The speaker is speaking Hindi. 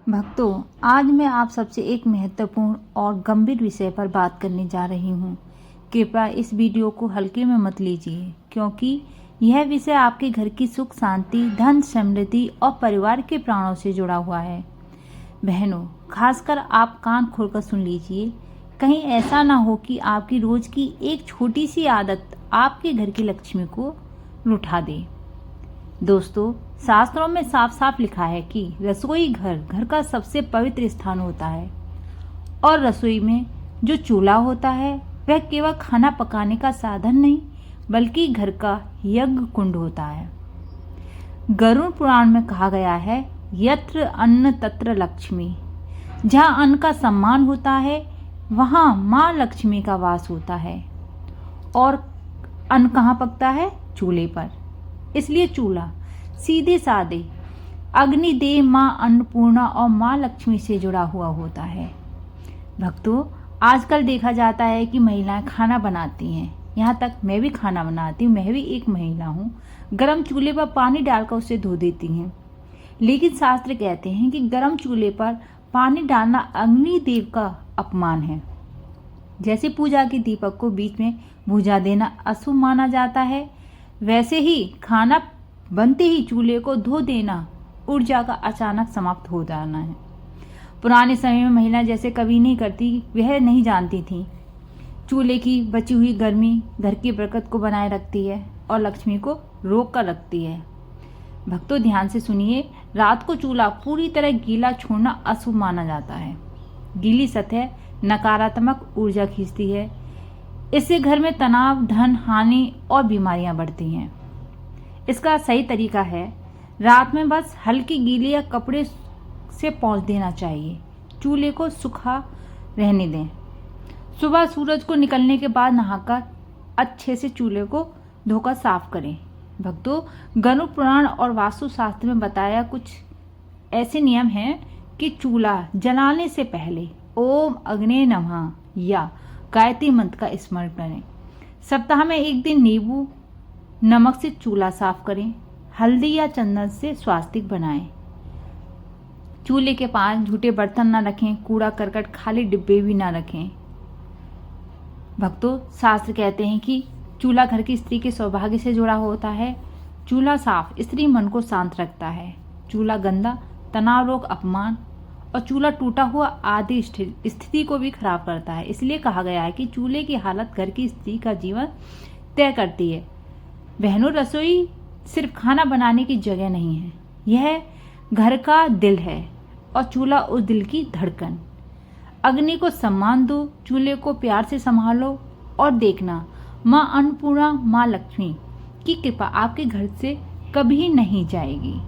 भक्तों, आज मैं आप सबसे एक महत्वपूर्ण और गंभीर विषय पर बात करने जा रही हूँ। कृपया इस वीडियो को हल्के में मत लीजिए, क्योंकि यह विषय आपके घर की सुख शांति, धन समृद्धि और परिवार के प्राणों से जुड़ा हुआ है। बहनों, खासकर आप कान खोलकर सुन लीजिए। कहीं ऐसा ना हो कि आपकी रोज की एक छोटी सी आदत आपके घर की लक्ष्मी को लुटा दे। दोस्तों, शास्त्रों में साफ साफ लिखा है कि रसोई घर का सबसे पवित्र स्थान होता है और रसोई में जो चूल्हा होता है वह केवल खाना पकाने का साधन नहीं बल्कि घर का यज्ञ कुंड होता है। गरुड़ पुराण में कहा गया है, यत्र अन्न तत्र लक्ष्मी। जहाँ अन्न का सम्मान होता है वहाँ माँ लक्ष्मी का वास होता है। और अन्न कहाँ पकता है? चूल्हे पर। इसलिए चूल्हा सीधे साधे अग्निदेव माँ अन्नपूर्णा और माँ लक्ष्मी से जुड़ा हुआ होता है। भक्तों, आजकल देखा जाता है कि महिलाएं खाना बनाती हैं। यहाँ तक मैं भी खाना बनाती हूँ, मैं भी एक महिला हूँ। गरम चूल्हे पर पानी डालकर उसे धो देती हैं। लेकिन शास्त्र कहते हैं कि गरम चूल्हे पर पानी डालना अग्निदेव का अपमान है। जैसे पूजा के दीपक को बीच में बुझा देना अशुभ माना जाता है, वैसे ही खाना बनते ही चूल्हे को धो देना ऊर्जा का अचानक समाप्त हो जाना है। पुराने समय में महिलाएं जैसे कभी नहीं करती, वह नहीं जानती थी चूल्हे की बची हुई गर्मी घर की बरकत को बनाए रखती है और लक्ष्मी को रोक कर रखती है। भक्तों, ध्यान से सुनिए। रात को चूल्हा पूरी तरह गीला छोड़ना अशुभ माना जाता है। गीली सतह नकारात्मक ऊर्जा खींचती है। इससे घर में तनाव, धन हानि और बीमारियां बढ़ती हैं। इसका सही तरीका है, रात में बस हल्की गीली या कपड़े से पोंछ देना चाहिए। चूल्हे को सूखा रहने दें। सुबह सूरज को निकलने के बाद नहाकर अच्छे से चूल्हे को धोकर साफ करें। भक्तों, गरुड़ पुराण और वास्तु शास्त्र में बताया कुछ ऐसे नियम हैं कि चूल्हा जलाने से पहले ओम अग्ने नमः या गायत्री मंत्र का स्मरण करें। सप्ताह में एक दिन नींबू नमक से चूल्हा साफ करें। हल्दी या चंदन से स्वास्तिक बनाएं। चूल्हे के पास झूठे बर्तन ना रखें। कूड़ा करकट खाली डिब्बे भी ना रखें। भक्तों, शास्त्र कहते हैं कि चूल्हा घर की स्त्री के सौभाग्य से जुड़ा होता है। चूल्हा साफ स्त्री मन को शांत रखता है। चूल्हा गंदा तनाव, रोग, अपमान और चूल्हा टूटा हुआ आदि स्थिति को भी खराब करता है। इसलिए कहा गया है कि चूल्हे की हालत घर की स्त्री का जीवन तय करती है। बहनों, रसोई सिर्फ खाना बनाने की जगह नहीं है, यह घर का दिल है और चूल्हा उस दिल की धड़कन। अग्नि को सम्मान दो, चूल्हे को प्यार से संभालो और देखना माँ अन्नपूर्णा, माँ लक्ष्मी की कृपा आपके घर से कभी नहीं जाएगी।